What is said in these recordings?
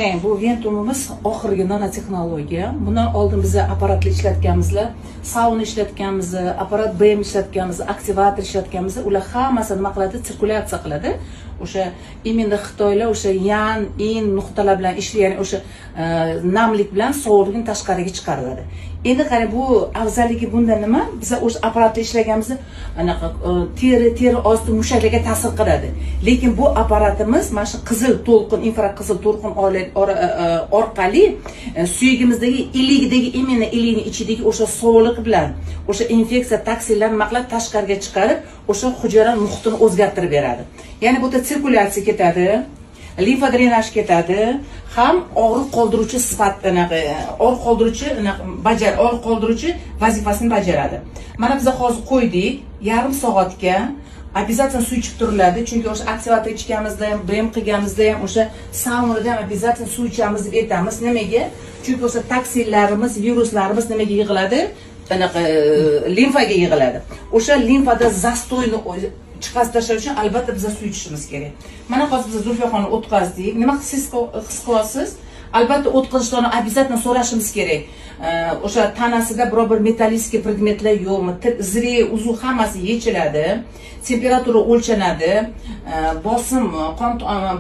Bu Ventumimiz oxirgi nanotexnologiya. Bundan oldin biz apparatli ishlatganmizlar, sauna ishlatganmiz, apparat BM ishlatganmiz, aktivator ishlatganmiz. Ular hammasi nima qiladi? Sirkulyatsiya qiladi. O'sha imенно Xitoylar o'sha yan, in nuqtalar bilan ishlaydi, o'sha namlik bilan sovuqlikni tashqariga chiqariladi. Endi qarang, bu afzalligi bunda nima? Biz o'sha apparatda ishlaganimizda anaqa teri osti mushaklarga ta'sir qiladi. Lekin bu apparatimiz mana shu qizil to'lqin, infraqizil to'lqin orqali suyagimizdagi iligidagi imенно ilikning ichidagi o'sha sovuqlik bilan o'sha infeksiya toksinlarni maqlab tashqariga chiqarib, o'sha hujayra muhitini o'zgartirib beradi. Ya'ni bu yerda sirkulyatsiya ketadi, limfa drenaj ketadi, ham og'riq qoldiruvchi og'riq qoldiruvchi vazifasini bajaradi. Mana biz hozir qo'ydik, yarim soatga обязательно suv ichib turiladi, chunki o'sha aktivator ichganimizda ham, BM qilganimizda ham, o'sha saunada ham обязательно suv ichamiz deb aytamiz. Nimaga? Chunki o'sha toksinlarimiz, viruslarimiz nimaga yig'iladi? Anaqa limfaga yig'iladi. O'sha limfada zastoyni chiqarib tashlash uchun albatta biz suv ichishimiz kerak. Mana hozir biz Zulfiyaxonni o'tkazdik. Nima his qilyapsiz? Albatta o'tkazishdan обязательно so'rashimiz kerak. O'sha tanasida biror bir metallический predmetlar yo'qmi? Zire, uzuv hammasi yechiladi. Temperatura o'lchanadi,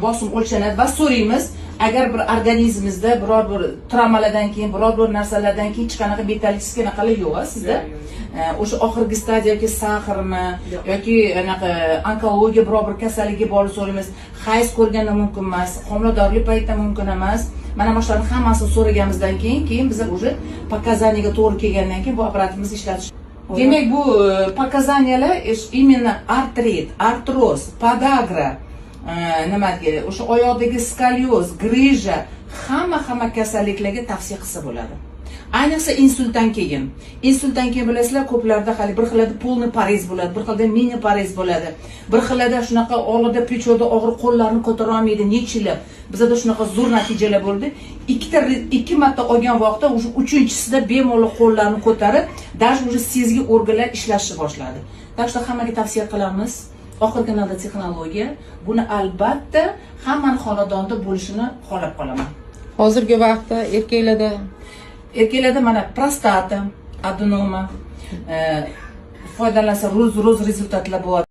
bosim o'lchanadi va so'raymiz, agar bir organizmingizda biror bir travmalardan keyin, biror bir narsalardan keyin hech qanaqa metallический naqalar yo'q sizda. O'sha oxirgi stadiya yoki sahrmi yoki anaqa onkologiya biror bir kasalligi borni so'raymiz. Hayz ko'rganda mumkin emas, homiladorlik paytida mumkin emas. Mana shularning hammasini so'raganimizdan keyin biz уже показаниyaga to'g'ri kelgandan keyin bu apparatimizni ishlatish. Demak, bu показаниялар именно artrit, artroz, podagra, nimaga, o'sha oyoqdagi skolyoz, grija, hamma kasalliklarga tavsiya qilsa bo'ladi. Ayniqsa insultdan keyin. Insultdan keyin bilasizlar, ko'plarda hali bir xilda polniy parez bo'ladi, bir xilda mini parez bo'ladi. Bir xilda shunaqa oldida pechoda og'riq, qo'llarni ko'tara olmaydi, nechilab. Bizda shunaqa zo'r natijalar bo'ldi. Ikki marta olgan vaqtda o'sha uchinchisida bemalol qo'llarni ko'tarib, даже уже sezgi organlar ishlashni boshladi. Так что hammaga tavsiya qilamiz. Oxirgi nanotexnologiya, buni albatta hammaning xonadonida bo'lishini xohlab qolaman. Hozirgi vaqtda erkaklarda mana prostata, adenoma foydalansa ro'z rezultatlar bo'ladi.